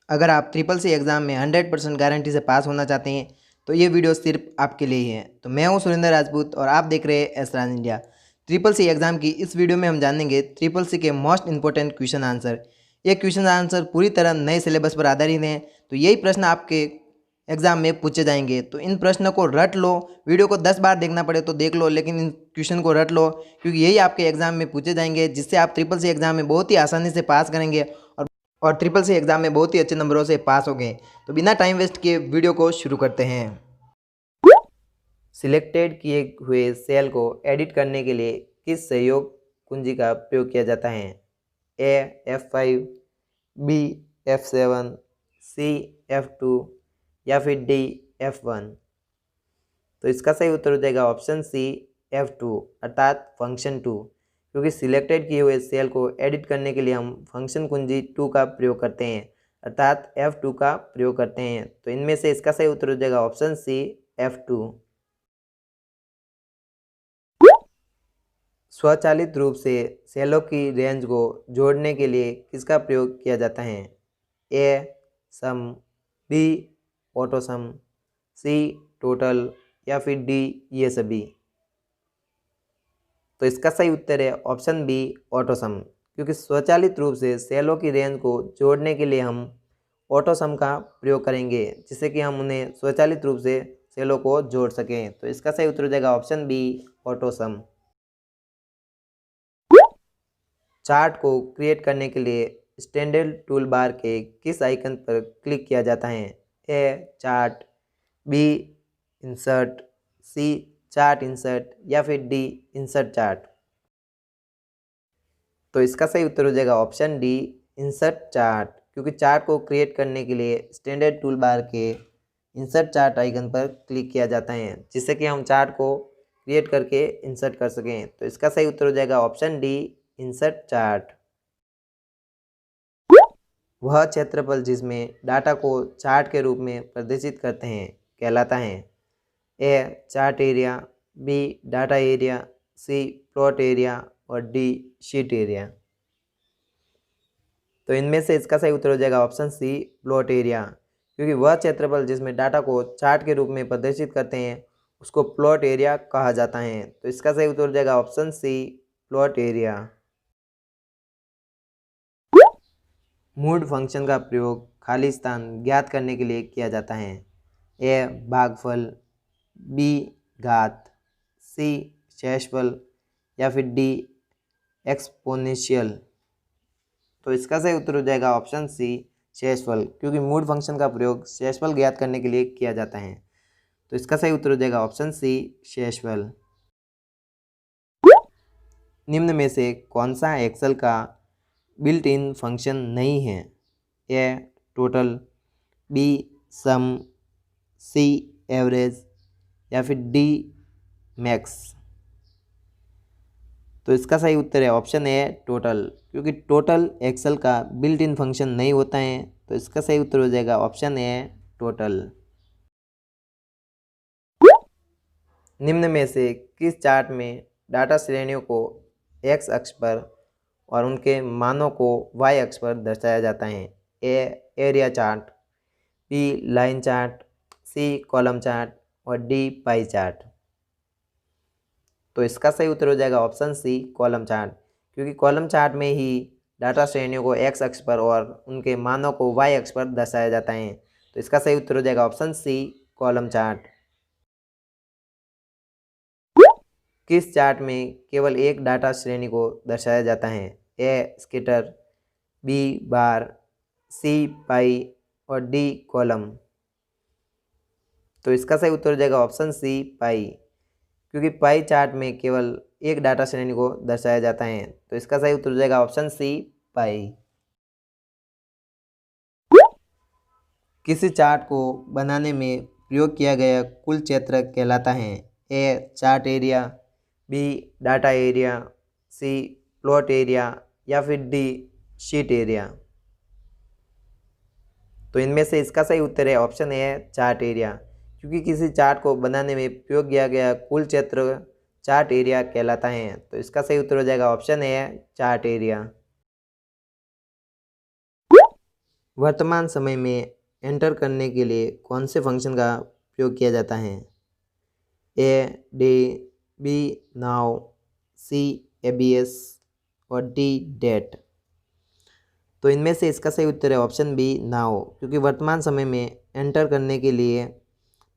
अगर आप triple C exam में 100% गारंटी से पास होना चाहते हैं तो ये वीडियो सिर्फ आपके लिए ही है। तो मैं हूं सुरेंद्र राजपूत और आप देख रहे हैं एसराज इंडिया। ट्रिपल सी एग्ज़ाम की इस वीडियो में हम जानेंगे ट्रिपल सी के मोस्ट इंपॉर्टेंट क्वेश्चन आंसर। ये क्वेश्चन आंसर पूरी तरह नए सिलेबस पर आधारित हैं, तो यही प्रश्न आपके एग्ज़ाम में पूछे जाएंगे। तो इन प्रश्नों को रट लो, वीडियो को 10 बार देखना पड़े तो देख लो, लेकिन इन क्वेश्चन को रट लो क्योंकि यही आपके एग्ज़ाम में पूछे जाएंगे, जिससे आप ट्रिपल सी एग्ज़ाम में बहुत ही आसानी से पास करेंगे और ट्रिपल सी एग्ज़ाम में बहुत ही अच्छे नंबरों से पास हो गए। तो बिना टाइम वेस्ट किए वीडियो को शुरू करते हैं। सिलेक्टेड किए हुए सेल को एडिट करने के लिए किस सहयोग कुंजी का प्रयोग किया जाता है? ए F5, बी F7, सी F2 या फिर डी F1। तो इसका सही उत्तर हो जाएगा ऑप्शन सी F2 अर्थात फंक्शन 2, क्योंकि सिलेक्टेड किए हुए सेल को एडिट करने के लिए हम फंक्शन कुंजी 2 का प्रयोग करते हैं अर्थात F2 का प्रयोग करते हैं। तो इनमें से इसका सही उत्तर हो जाएगा ऑप्शन सी F2। स्वचालित रूप से सेलों की रेंज को जोड़ने के लिए किसका प्रयोग किया जाता है? ए सम, बी ऑटो सम, सी टोटल या फिर डी ये सभी। तो इसका सही उत्तर है ऑप्शन बी ऑटो सम, क्योंकि स्वचालित रूप से सेलों की रेंज को जोड़ने के लिए हम ऑटो सम का प्रयोग करेंगे, जिससे कि हम उन्हें स्वचालित रूप से सेलों को जोड़ सकें। तो इसका सही उत्तर हो जाएगा option B auto sum. Chart को क्रिएट करने के लिए स्टैंडर्ड टूल बार के किस आइकन पर क्लिक किया जाता है? A chart, B insert, C chart insert या फिर डी इंसर्ट चार्ट। तो इसका सही उत्तर हो जाएगा ऑप्शन डी इंसर्ट चार्ट, क्योंकि चार्ट को क्रिएट करने के लिए स्टैंडर्ड टूल बार के इंसर्ट चार्ट आइकन पर क्लिक किया जाता है, जिससे कि हम चार्ट को क्रिएट करके इंसर्ट कर सकें। तो इसका सही उत्तर हो जाएगा ऑप्शन डी इंसर्ट चार्ट। वह क्षेत्रफल जिसमें डाटा को चार्ट के रूप में प्रदर्शित करते हैं कहलाता है? A chart area, B data area, C plot area और डी शीट एरिया। तो इनमें से इसका सही उत्तर हो जाएगा ऑप्शन सी प्लॉट एरिया, क्योंकि वह क्षेत्रफल जिसमें डाटा को चार्ट के रूप में प्रदर्शित करते हैं उसको प्लॉट एरिया कहा जाता है। तो इसका सही उत्तर हो जाएगा option C plot area. Mode function का प्रयोग खाली स्थान ज्ञात करने के लिए किया जाता है? ए भागफल, बी घात, सी शेषफल या फिर डी एक्सपोनेंशियल। तो इसका सही उत्तर हो जाएगा ऑप्शन सी शेषफल, क्योंकि मूड फंक्शन का प्रयोग शेषफल ज्ञात करने के लिए किया जाता है। तो इसका सही उत्तर हो जाएगा ऑप्शन सी शेषफल। निम्न में से कौन सा एक्सेल का बिल्ट इन फंक्शन नहीं है? A total, B sum, C average या फिर डी मैक्स। तो इसका सही उत्तर है ऑप्शन ए टोटल, क्योंकि टोटल एक्सेल का बिल्ट इन फंक्शन नहीं होता है। तो इसका सही उत्तर हो जाएगा ऑप्शन ए टोटल। निम्न में से किस चार्ट में डाटा श्रेणियों को एक्स अक्ष पर और उनके मानों को वाई अक्ष पर दर्शाया जाता है? A area chart, B line chart, C column chart और डी पाई चार्ट। तो इसका सही उत्तर हो जाएगा ऑप्शन सी कॉलम चार्ट, क्योंकि कॉलम चार्ट में ही डाटा श्रेणियों को एक्स अक्ष पर और उनके मानों को वाई अक्ष पर दर्शाया जाता है। तो इसका सही उत्तर हो जाएगा ऑप्शन सी कॉलम चार्ट। किस चार्ट में केवल एक डाटा श्रेणी को दर्शाया जाता है? ए स्कैटर, बी बार, सी पाई और डी कॉलम। तो इसका सही उत्तर हो जाएगा ऑप्शन सी पाई, क्योंकि पाई चार्ट में केवल एक डाटा श्रेणी को दर्शाया जाता है। तो इसका सही उत्तर हो जाएगा ऑप्शन सी पाई। किसी चार्ट को बनाने में प्रयोग किया गया कुल क्षेत्र कहलाता है? A chart area, B data area, C plot area या फिर डी शीट एरिया। तो इनमें से इसका सही उत्तर है ऑप्शन ए चार्ट एरिया, क्योंकि किसी चार्ट को बनाने में प्रयोग किया गया कुल क्षेत्र चार्ट एरिया कहलाता है। तो इसका सही उत्तर हो जाएगा ऑप्शन ए चार्ट एरिया। वर्तमान समय में एंटर करने के लिए कौन से फंक्शन का प्रयोग किया जाता है? A day, B now, C ABS और डी डेट। तो इनमें से इसका सही उत्तर है ऑप्शन बी नाउ, क्योंकि वर्तमान समय में एंटर करने के लिए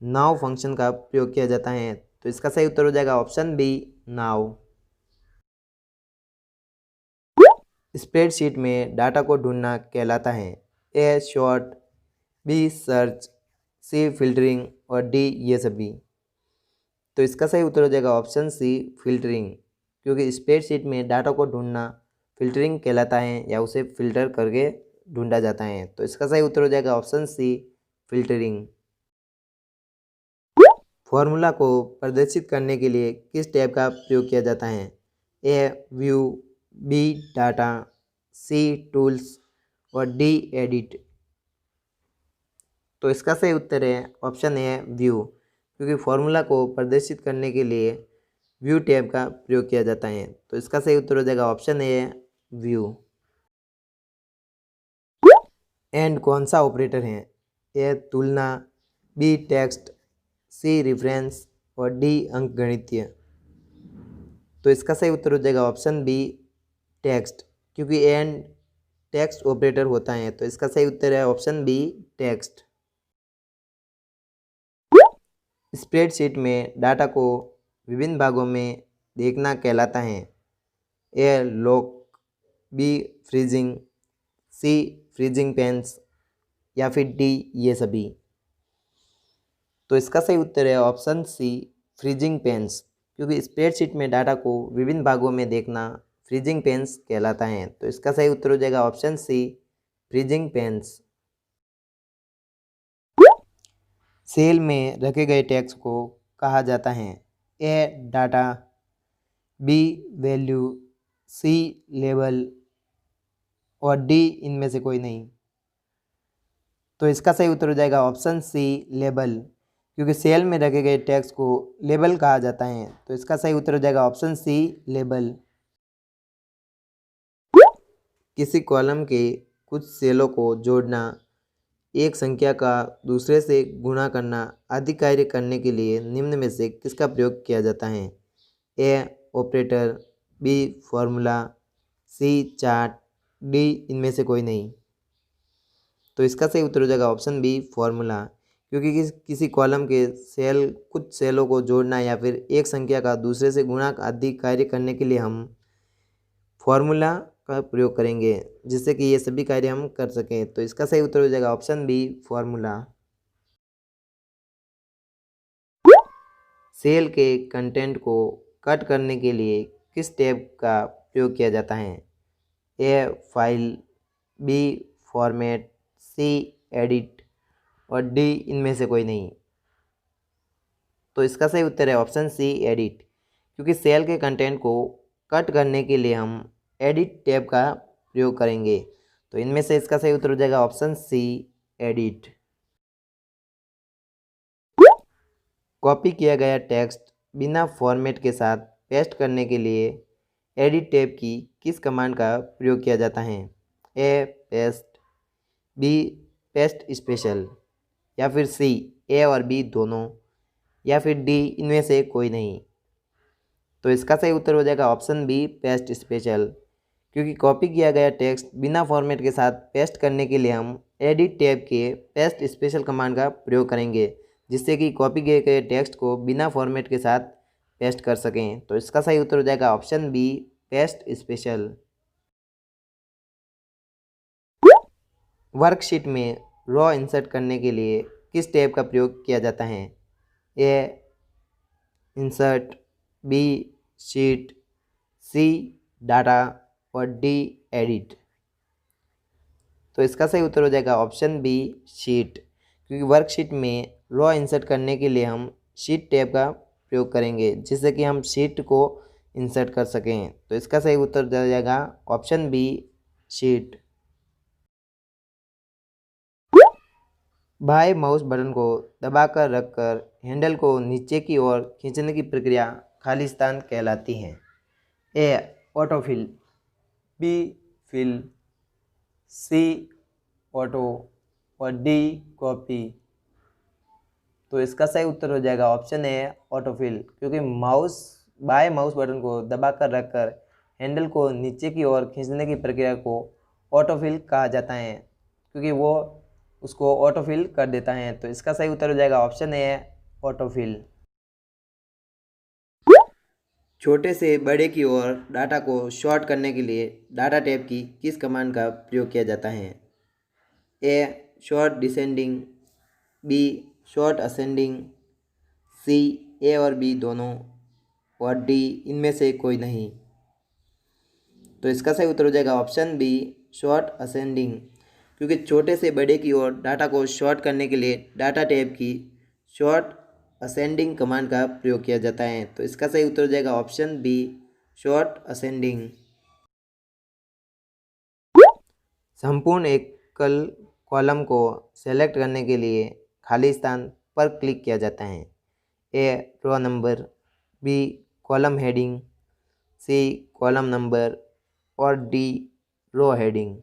नाउ फंक्शन का प्रयोग किया जाता है। तो इसका सही उत्तर हो जाएगा ऑप्शन बी नाउ। स्प्रेडशीट में डाटा को ढूंढना कहलाता है? A sort, B search, C filtering और डी ये सभी। तो इसका सही उत्तर हो जाएगा ऑप्शन सी फिल्टरिंग, क्योंकि स्प्रेडशीट में डाटा को ढूंढना फिल्टरिंग कहलाता है या उसे फिल्टर करके ढूंढा जाता है। तो इसका सही उत्तर हो जाएगा ऑप्शन सी फिल्टरिंग। फॉर्मूला को प्रदर्शित करने के लिए किस टैब का प्रयोग किया जाता है? ए व्यू, बी डाटा, सी टूल्स और डी एडिट। तो इसका सही उत्तर है ऑप्शन ए व्यू, क्योंकि फॉर्मूला को प्रदर्शित करने के लिए व्यू टैब का प्रयोग किया जाता है। तो इसका सही उत्तर हो जाएगा ऑप्शन ए व्यू। एंड कौन सा ऑपरेटर है? ए तुलना, बी टेक्स्ट, सी रेफरेंस और डी अंकगणितीय। तो इसका सही उत्तर हो जाएगा ऑप्शन बी टेक्स्ट, क्योंकि एंड टेक्स्ट ऑपरेटर होता है। तो इसका सही उत्तर है ऑप्शन बी टेक्स्ट। स्प्रेडशीट में डाटा को विभिन्न भागों में देखना कहलाता है? ए लॉक, बी फ्रीजिंग, सी फ्रीजिंग पेंस या फिर डी ये सभी। तो इसका सही उत्तर है ऑप्शन सी फ्रीजिंग पेंस, क्योंकि स्प्रेडशीट में डाटा को विभिन्न भागों में देखना फ्रीजिंग पेंस कहलाता है। तो इसका सही उत्तर हो जाएगा option C freezing panes. Cell में रखे गए टेक्स्ट को कहा जाता है? A data, B value, C label और डी इनमें से कोई नहीं। तो इसका सही उत्तर हो जाएगा ऑप्शन सी लेबल, क्योंकि सेल में रखे गए टेक्स्ट को लेबल कहा जाता है। तो इसका सही उत्तर हो जाएगा ऑप्शन सी लेबल। किसी कॉलम के कुछ सेलों को जोड़ना, एक संख्या का दूसरे से गुणा करना आदि कार्य करने के लिए निम्न में से किसका प्रयोग किया जाता है? ए operator, B formula, C chart, D इनमें से कोई नहीं। तो इसका सही उत्तर हो जाएगा ऑप्शन बी फॉर्मूला, क्योंकि किसी कॉलम के सेल कुछ सेलों को जोड़ना या फिर एक संख्या का दूसरे से गुणा आदि कार्य करने के लिए हम फॉर्मूला का प्रयोग करेंगे, जिससे कि ये सभी कार्य हम कर सकें। तो इसका सही उत्तर हो जाएगा ऑप्शन बी फॉर्मूला। सेल के कंटेंट को कट करने के लिए किस टैब का प्रयोग किया जाता है? ए फाइल, बी फॉर्मेट, सी एडिट और डी इनमें से कोई नहीं। तो इसका सही उत्तर है ऑप्शन सी एडिट, क्योंकि सेल के कंटेंट को कट करने के लिए हम एडिट टैब का प्रयोग करेंगे। तो इनमें से इसका सही उत्तर हो जाएगा ऑप्शन सी एडिट। कॉपी किया गया टेक्स्ट बिना फॉर्मेट के साथ पेस्ट करने के लिए एडिट टैब की किस कमांड का प्रयोग किया जाता है? ए पेस्ट, बी पेस्ट स्पेशल या फिर सी ए और बी दोनों या फिर डी इनमें से कोई नहीं। तो इसका सही उत्तर हो जाएगा ऑप्शन बी पेस्ट स्पेशल, क्योंकि कॉपी किया गया टेक्स्ट बिना फॉर्मेट के साथ पेस्ट करने के लिए हम एडिट टैब के पेस्ट स्पेशल कमांड का प्रयोग करेंगे, जिससे कि कॉपी किए गए टेक्स्ट को बिना फॉर्मेट के साथ पेस्ट कर सकें। तो इसका सही उत्तर हो जाएगा option B paste special. Worksheet में रॉ इंसर्ट करने के लिए किस टैब का प्रयोग किया जाता है? A insert, B sheet, C data और डी एडिट। तो इसका सही उत्तर हो जाएगा ऑप्शन बी शीट, क्योंकि वर्कशीट में रॉ इंसर्ट करने के लिए हम शीट टैब का प्रयोग करेंगे, जिससे कि हम शीट को इंसर्ट कर सकें। तो इसका सही उत्तर हो जाएगा ऑप्शन बी शीट। बाएं माउस बटन को दबाकर रखकर हैंडल को नीचे की ओर खींचने की प्रक्रिया खालिस्तान कहलाती है? ए ऑटोफिल, बी फिल, सी ऑटो और डी कॉपी। तो इसका सही उत्तर हो जाएगा ऑप्शन ए ऑटोफिल, क्योंकि बाएं माउस बटन को दबाकर रखकर हैंडल को नीचे की ओर खींचने की प्रक्रिया को ऑटोफिल कहा जाता है, क्योंकि वो उसको ऑटोफिल कर देता है। तो इसका सही उत्तर हो जाएगा ऑप्शन ए ऑटोफिल। छोटे से बड़े की ओर डाटा को शॉर्ट करने के लिए डाटा टैब की किस कमांड का प्रयोग किया जाता है? A sort descending, B sort ascending, C A और बी दोनों, और डी इनमें से कोई नहीं। तो इसका सही उत्तर हो जाएगा ऑप्शन बी शॉर्ट असेंडिंग, क्योंकि छोटे से बड़े की ओर डाटा को शॉर्ट करने के लिए डाटा टैब की शॉर्ट असेंडिंग कमांड का प्रयोग किया जाता है। तो इसका सही उत्तर हो जाएगा ऑप्शन बी शॉर्ट असेंडिंग। संपूर्ण एकल कॉलम को सेलेक्ट करने के लिए खाली स्थान पर क्लिक किया जाता है। A row number, B column heading, C column number और डी रो हेडिंग।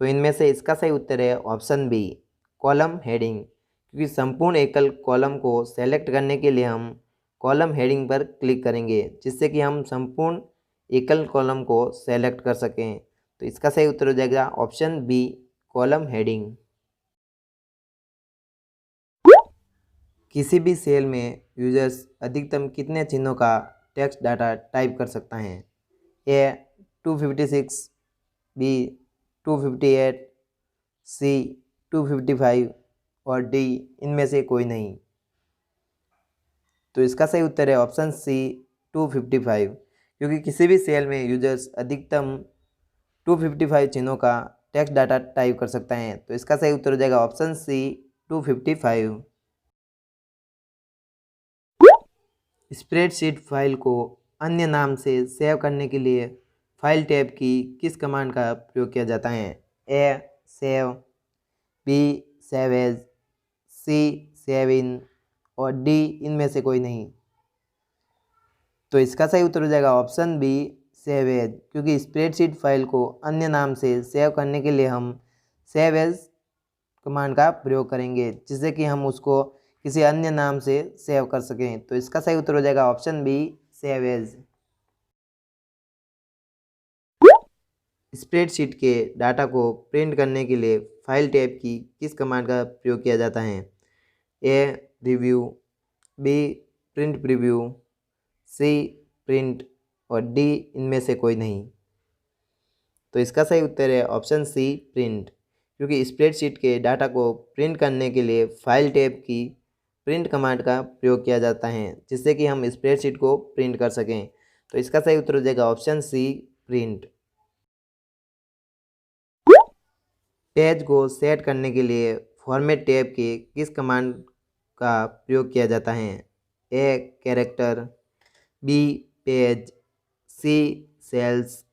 तो इनमें से इसका सही उत्तर है ऑप्शन बी कॉलम हेडिंग, क्योंकि संपूर्ण एकल कॉलम को सेलेक्ट करने के लिए हम कॉलम हेडिंग पर क्लिक करेंगे, जिससे कि हम संपूर्ण एकल कॉलम को सेलेक्ट कर सकें। तो इसका सही उत्तर हो जाएगा ऑप्शन बी कॉलम हेडिंग। किसी भी सेल में यूजर्स अधिकतम कितने चिन्हों का टेक्स्ट डाटा टाइप कर सकता है? ए 256, बी 258, सी 255 और डी इनमें से कोई नहीं। तो इसका सही उत्तर है ऑप्शन सी 255, क्योंकि किसी भी सेल में यूजर्स अधिकतम 255 चिन्हों का टेक्स्ट डाटा टाइप कर सकता है। तो इसका सही उत्तर हो जाएगा ऑप्शन सी 255। स्प्रेडशीट फाइल को अन्य नाम से सेव करने के लिए फाइल टैब की किस कमांड का प्रयोग किया जाता है? A save, B save as, C save in और डी इनमें से कोई नहीं। तो इसका सही उत्तर हो जाएगा ऑप्शन बी सेव एज, क्योंकि स्प्रेडशीट फाइल को अन्य नाम से सेव करने के लिए हम सेव एज कमांड का प्रयोग करेंगे, जिससे कि हम उसको किसी अन्य नाम से सेव कर सकें। तो इसका सही उत्तर हो जाएगा option B save as. Spreadsheet के डाटा को प्रिंट करने के लिए फाइल टैब की किस कमांड का प्रयोग किया जाता है? A review, B print preview, C print और डी इनमें से कोई नहीं। तो इसका सही उत्तर है ऑप्शन सी प्रिंट, क्योंकि स्प्रेडशीट के डाटा को प्रिंट करने के लिए फाइल टैब की प्रिंट कमांड का प्रयोग किया जाता है, जिससे कि हम स्प्रेडशीट को प्रिंट कर सकें। तो इसका सही उत्तर हो जाएगा ऑप्शन सी प्रिंट। पेज को सेट करने के लिए फॉर्मेट टैब के किस कमांड का प्रयोग किया जाता है? A character, B page, C cells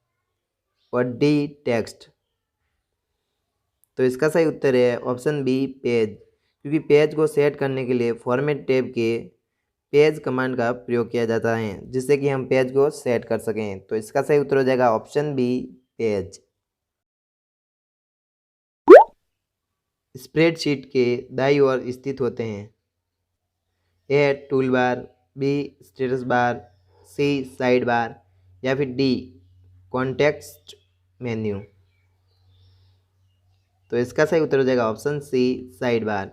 और डी टेक्स्ट। तो इसका सही उत्तर है ऑप्शन बी पेज, क्योंकि पेज को सेट करने के लिए फॉर्मेट टैब के पेज कमांड का प्रयोग किया जाता है, जिससे कि हम पेज को सेट कर सकें। तो इसका सही उत्तर हो जाएगा ऑप्शन बी पेज। स्प्रेडशीट के दाईं ओर स्थित होते हैं? A tool bar, B status bar, C side bar या फिर डी कॉन्टेक्स्ट मेन्यू। तो इसका सही उत्तर हो जाएगा ऑप्शन सी साइड बार,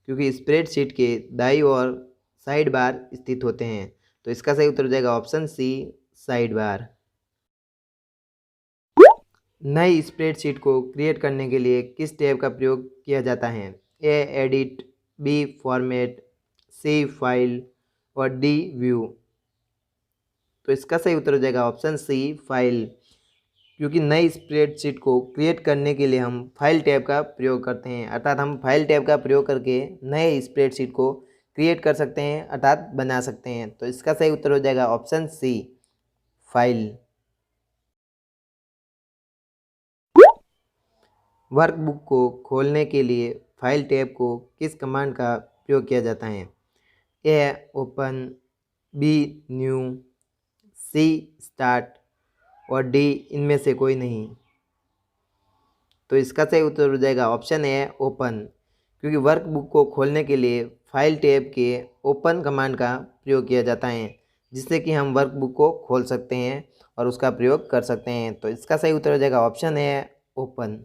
क्योंकि स्प्रेडशीट के दाईं ओर साइड बार स्थित होते हैं। तो इसका सही उत्तर हो जाएगा ऑप्शन सी साइड बार। नई स्प्रेडशीट को क्रिएट करने के लिए किस टैब का प्रयोग किया जाता है? A edit, B format, C file और डी व्यू। तो इसका सही उत्तर हो जाएगा ऑप्शन सी फाइल, क्योंकि नई स्प्रेडशीट को क्रिएट करने के लिए हम फाइल टैब का प्रयोग करते हैं, अर्थात हम फाइल टैब का प्रयोग करके नए स्प्रेडशीट को क्रिएट कर सकते हैं, अर्थात बना सकते हैं। तो इसका सही उत्तर हो जाएगा ऑप्शन सी फाइल। वर्कबुक को खोलने के लिए फाइल टैब को किस कमांड का प्रयोग किया जाता है? ए ओपन, बी न्यू, सी स्टार्ट और डी इनमें से कोई नहीं। तो इसका सही उत्तर हो जाएगा ऑप्शन ए ओपन, क्योंकि वर्कबुक को खोलने के लिए फाइल टैब के ओपन कमांड का प्रयोग किया जाता है, जिससे कि हम वर्कबुक को खोल सकते हैं और उसका प्रयोग कर सकते हैं। तो इसका सही उत्तर हो जाएगा ऑप्शन ए ओपन।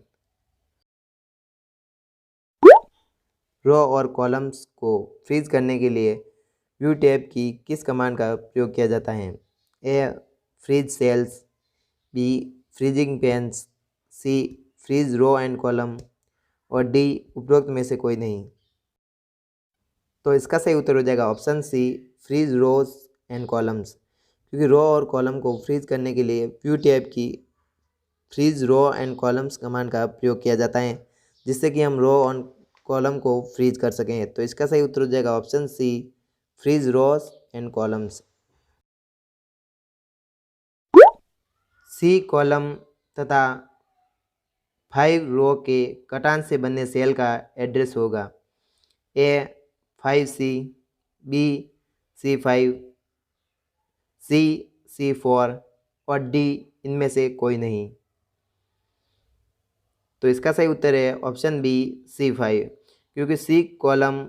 रो और कॉलम्स को फ्रीज करने के लिए व्यू टैब की किस कमांड का प्रयोग किया जाता है? A freeze cells, B freezing panes, C freeze row and column और डी उपरोक्त में से कोई नहीं। तो इसका सही उत्तर हो जाएगा option C freeze rows and columns, क्योंकि रो और कॉलम को फ्रीज करने के लिए व्यू टैब की freeze row and columns command का प्रयोग किया जाता है, जिससे कि हम रो और कॉलम को फ्रीज कर सकें। तो इसका सही उत्तर हो जाएगा option C freeze rows and columns. C column तथा 5 रो के कटान से बने सेल का एड्रेस होगा? ए 5C, बी C5, सी C4 और डी इनमें से कोई नहीं। तो इसका सही उत्तर है ऑप्शन बी C5, क्योंकि सी कॉलम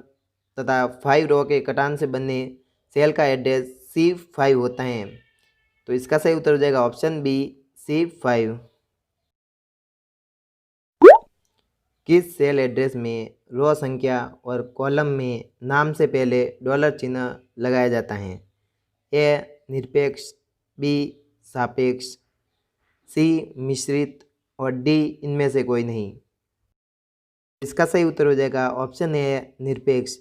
तथा 5 रो के कटान से बने सेल का एड्रेस C5 होता है। तो इसका सही उत्तर हो जाएगा ऑप्शन बी C5। किस सेल एड्रेस में रो संख्या और कॉलम में नाम से पहले डॉलर चिन्ह लगाया जाता है? ए निरपेक्ष, बी सापेक्ष, सी मिश्रित और डी इनमें से कोई नहीं। इसका सही उत्तर हो जाएगा ऑप्शन ए निरपेक्ष,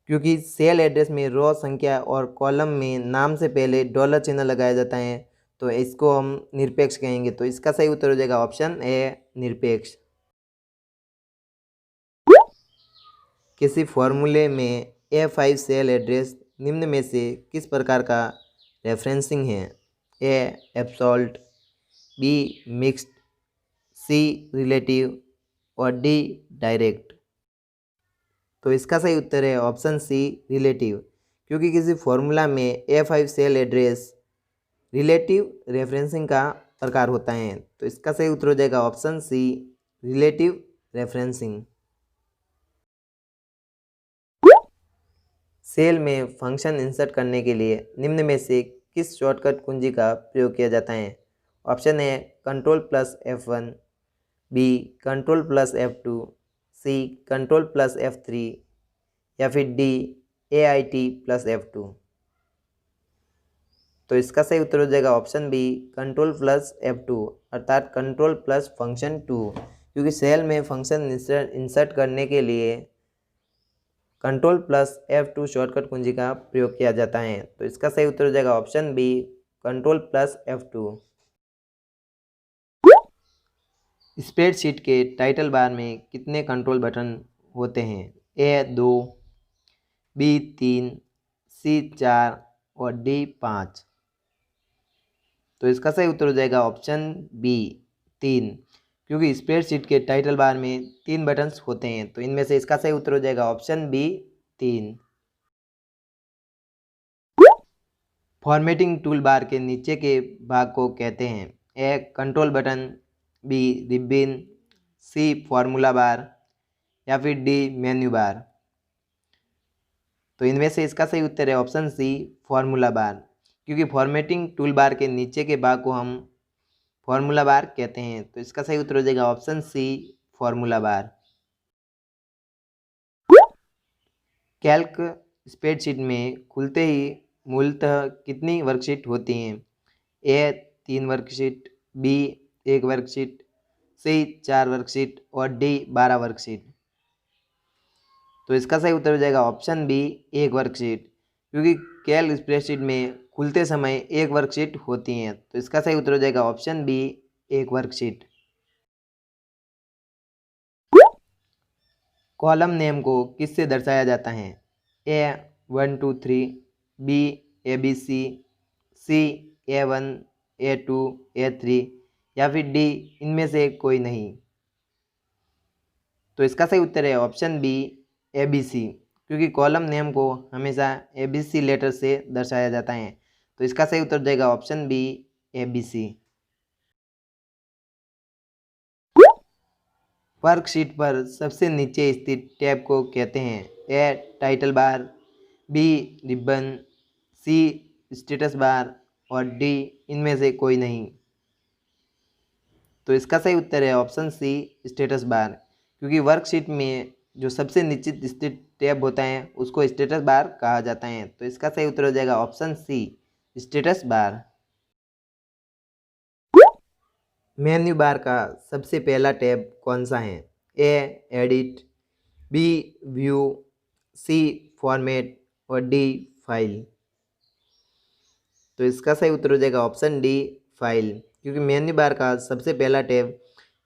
क्योंकि सेल एड्रेस में रो संख्या और कॉलम में नाम से पहले डॉलर चिन्ह लगाया जाता है, तो इसको हम निरपेक्ष कहेंगे। तो इसका सही उत्तर हो जाएगा ऑप्शन ए निरपेक्ष। किसी फॉर्मूले में A5 सेल एड्रेस निम्न में से किस प्रकार का रेफरेंसिंग है? ए एब्सोल्ट, बी मिक्स्ड, सी रिलेटिव और डी डायरेक्ट। तो इसका सही उत्तर है ऑप्शन सी रिलेटिव, क्योंकि किसी फॉर्मूला में A5 cell address relative referencing का प्रकार होता है। तो इसका सही उत्तर हो जाएगा option C relative referencing. Cell में फंक्शन इंसर्ट करने के लिए निम्न में से किस शॉर्टकट कुंजी का प्रयोग किया जाता है? ऑप्शन ए Ctrl+F1, बी Ctrl+F2, सी Ctrl+F3 या फिर डी AIT+F2। तो इसका सही उत्तर हो जाएगा ऑप्शन बी Ctrl+F2 अर्थात कंट्रोल प्लस फंक्शन 2, क्योंकि सेल में फंक्शन इंसर्ट करने के लिए Ctrl+F2 शॉर्टकट कुंजी का प्रयोग किया जाता है। तो इसका सही उत्तर हो जाएगा ऑप्शन बी Ctrl+F2। स्प्रेडशीट के टाइटल बार में कितने कंट्रोल बटन होते हैं? ए 2, बी 3, सी 4 और डी 5। तो इसका सही उत्तर हो जाएगा ऑप्शन बी 3, क्योंकि स्प्रेडशीट के टाइटल बार में 3 बटन्स होते हैं। तो इनमें से इसका सही उत्तर हो जाएगा option B 3। Formatting tool bar के नीचे के भाग को कहते हैं? A control button, B ribbon, C formula bar या फिर डी मेन्यू बार। तो इनमें से इसका सही उत्तर है ऑप्शन सी फार्मूला बार, क्योंकि फॉर्मेटिंग टूल बार के नीचे के भाग को हम फार्मूला बार कहते हैं। तो इसका सही उत्तर हो जाएगा option C formula bar. Calc spreadsheet में खुलते ही मूलतः कितनी वर्कशीट होती हैं? A 3 worksheet, B 1 worksheet, C 4 worksheet और डी 12 वर्कशीट। तो इसका सही उत्तर हो जाएगा ऑप्शन बी 1 वर्कशीट, क्योंकि कैल्क स्प्रेडशीट में खुलते समय 1 वर्कशीट होती हैं। तो इसका सही उत्तर हो जाएगा option B 1 worksheet. Column name को किससे दर्शाया जाता है? ए 1 2 3, बी ABC, सी A1 A2 A3 या फिर डी इनमें से कोई नहीं। तो इसका सही उत्तर है ऑप्शन बी ABC, क्योंकि कॉलम नेम को हमेशा ABC लेटर से दर्शाया जाता है। तो इसका सही उत्तर देगा ऑप्शन बी ABC। वर्कशीट पर सबसे नीचे स्थित टैब को कहते हैं? A title bar, B ribbon, C status bar और डी इनमें से कोई नहीं। तो इसका सही उत्तर है ऑप्शन सी स्टेटस बार, क्योंकि वर्कशीट में जो सबसे नीचे स्थित टैब होता है उसको स्टेटस बार कहा जाता है। तो इसका सही उत्तर हो जाएगा option C status bar. Menu bar का सबसे पहला टैब कौन सा है? A edit, B view, C format और डी फाइल। तो इसका सही उत्तर हो जाएगा ऑप्शन डी फाइल, क्योंकि मेन्यू बार का सबसे पहला टैब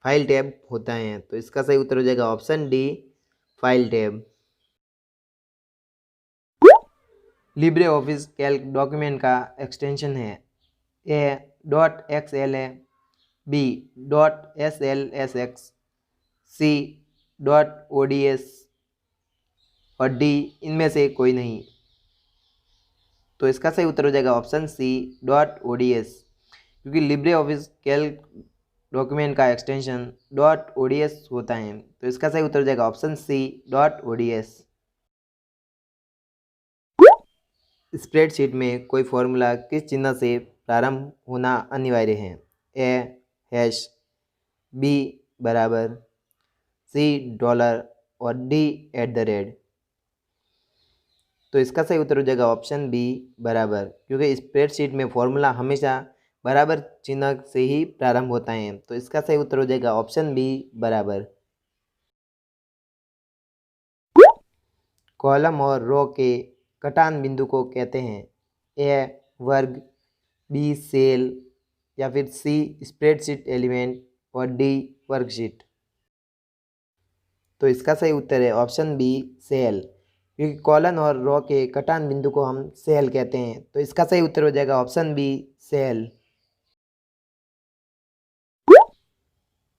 फाइल टैब होता है। तो इसका सही उत्तर हो जाएगा option D file tab. Libre office Calc document का एक्सटेंशन है? ए .xl है, बी .slsx, सी .ods और डी इनमें से कोई नहीं। तो इसका सही उत्तर हो जाएगा ऑप्शन सी .ods, क्योंकि लिब्रे ऑफिस कैल्क डॉक्यूमेंट का एक्सटेंशन .ods होता है। तो इसका सही उत्तर हो जाएगा ऑप्शन सी .ods। स्प्रेडशीट में कोई फॉर्मूला किस चिन्ह से प्रारंभ होना अनिवार्य है? ए हैश, बी बराबर, सी डॉलर और डी @। तो इसका सही उत्तर हो जाएगा ऑप्शन बी बराबर, क्योंकि स्प्रेडशीट में फॉर्मूला हमेशा बराबर चिन्ह से ही प्रारंभ होता है। तो इसका सही उत्तर हो जाएगा ऑप्शन बी बराबर। कॉलम और रो के कटान बिंदु को कहते हैं? ए वर्ग, बी सेल या फिर सी स्प्रेडशीट एलिमेंट और डी वर्कशीट। तो इसका सही उत्तर है ऑप्शन बी सेल, क्योंकि कॉलन और रो के कटान बिंदु को हम सेल कहते हैं। तो इसका सही उत्तर हो जाएगा ऑप्शन बी सेल।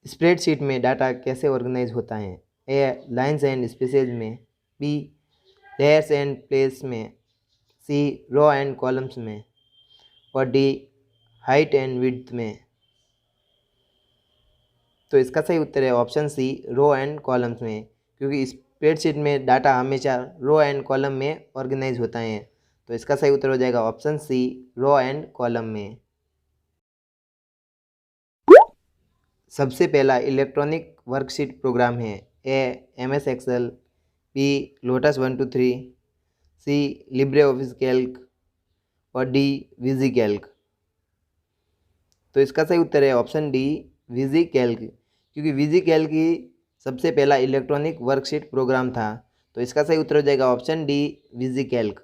स्प्रेडशीट में डाटा कैसे ऑर्गेनाइज होता है? ए लाइन्स एंड स्पेसेज में, बी लेयर्स एंड प्लेस में, सी रो एंड कॉलम्स में और डी हाइट एंड विड्थ में। तो इसका सही उत्तर है option C row and columns में, क्योंकि स्प्रेडशीट में डाटा हमेशा रो एंड कॉलम में ऑर्गेनाइज होता है। तो इसका सही उत्तर हो जाएगा option C row and column में। सबसे पहला इलेक्ट्रॉनिक वर्कशीट प्रोग्राम है? A MS Excel, B Lotus 123, C LibreOffice Calc और डी विजी कैल्क। तो इसका सही उत्तर है ऑप्शन डी विजी कैल्क, क्योंकि विजी कैल्क ही सबसे पहला इलेक्ट्रॉनिक वर्कशीट प्रोग्राम था। तो इसका सही उत्तर हो जाएगा ऑप्शन डी विजी कैल्क।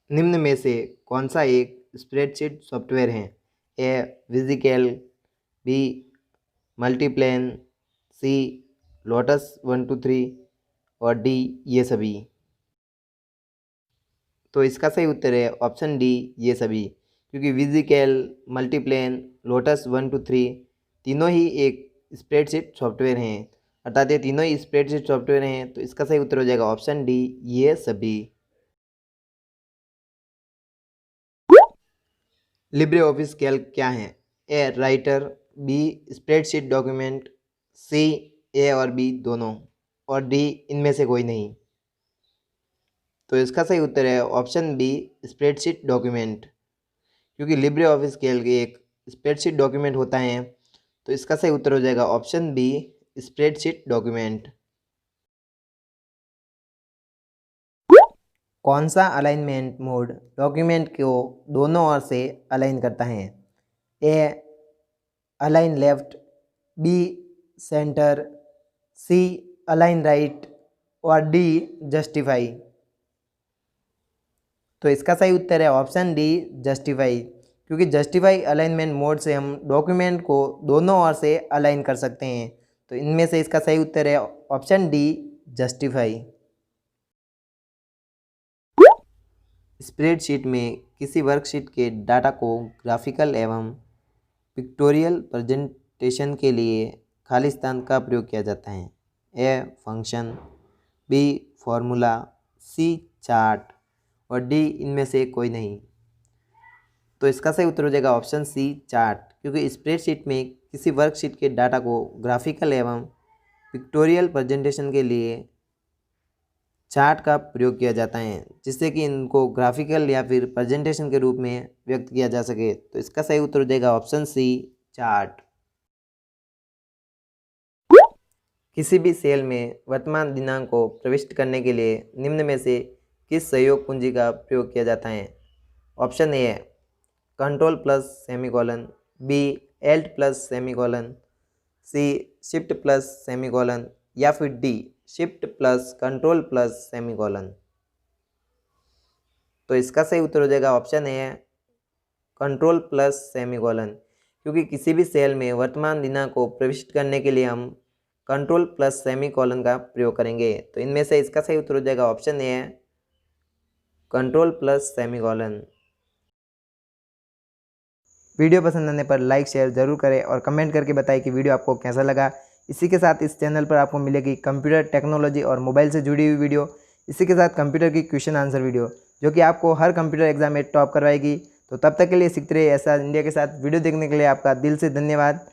निम्न में से कौन सा एक स्प्रेडशीट सॉफ्टवेयर है? ए विजी कैल्क, बी मल्टीप्लेन, सी लोटस 123 और डी ये सभी। तो इसका सही उत्तर है ऑप्शन डी ये सभी, क्योंकि विजिकैल, मल्टीप्लेन, लोटस 123 तीनों ही एक स्प्रेडशीट सॉफ्टवेयर हैं, अर्थात ये तीनों ही स्प्रेडशीट सॉफ्टवेयर हैं। तो इसका सही उत्तर हो जाएगा ऑप्शन डी ये सभी। लिब्रे ऑफिस कैल्क क्या है? A Writer, B spreadsheet document, C A और बी दोनों और डी इनमें से कोई नहीं। तो इसका सही उत्तर है ऑप्शन बी स्प्रेडशीट डॉक्यूमेंट, क्योंकि लिब्रे ऑफिस कैल्क एक स्प्रेडशीट डॉक्यूमेंट होता है। तो इसका सही उत्तर हो जाएगा ऑप्शन बी स्प्रेडशीट डॉक्यूमेंट। कौन सा अलाइनमेंट मोड डॉक्यूमेंट को दोनों ओर से अलाइन करता है? ए अलाइन लेफ्ट, बी सेंटर, सी अलाइन राइट और डी जस्टिफाई। तो इसका सही उत्तर है ऑप्शन डी जस्टिफाई, क्योंकि जस्टिफाई अलाइनमेंट मोड से हम डॉक्यूमेंट को दोनों ओर से अलाइन कर सकते हैं। तो इनमें से इसका सही उत्तर है ऑप्शन डी जस्टिफाई। स्प्रेडशीट में किसी वर्कशीट के डाटा को ग्राफिकल एवं पिक्टोरियल प्रेजेंटेशन के लिए खाली स्थान का प्रयोग किया जाता है? A function, B formula, C chart और डी इनमें से कोई नहीं। तो इसका सही उत्तर हो जाएगा ऑप्शन सी चार्ट, क्योंकि स्प्रेडशीट में किसी वर्कशीट के डाटा को ग्राफिकल एवं पिक्टोरियल प्रेजेंटेशन के लिए चार्ट का प्रयोग किया जाता है, जिससे कि इनको ग्राफिकल या फिर प्रेजेंटेशन के रूप में व्यक्त किया जा सके। तो इसका सही उत्तर हो जाएगा ऑप्शन सी, चार्ट। किसी भी सेल में वर्तमान दिनांक को प्रविष्ट करने के लिए निम्न में से किस सहयोग कुंजी का प्रयोग किया जाता है? ऑप्शन ए है control plus semicolon, B alt plus semicolon, C shift plus semicolon या फिर D shift plus control plus semicolon. तो इसका सही उत्तर हो जाएगा ऑप्शन ए है कंट्रोल प्लस सेमीकोलन, क्योंकि किसी भी सेल में वर्तमान दिनांक को प्रविष्ट करने के लिए हम कंट्रोल प्लस सेमीकोलन का प्रयोग करेंगे। तो इनमें से इसका सही उत्तर हो जाएगा ऑप्शन ए है कंट्रोल प्लस सेमीकोलन। वीडियो पसंद आने पर लाइक शेयर ज़रूर करें और कमेंट करके बताएं कि वीडियो आपको कैसा लगा। इसी के साथ इस चैनल पर आपको मिलेगी कंप्यूटर टेक्नोलॉजी और मोबाइल से जुड़ी हुई वीडियो, इसी के साथ कंप्यूटर की क्वेश्चन आंसर वीडियो, जो कि आपको हर कंप्यूटर एग्जाम में टॉप करवाएगी। तो तब तक के लिए सीखते रहिए SR इंडिया के साथ। वीडियो देखने के लिए आपका दिल से धन्यवाद।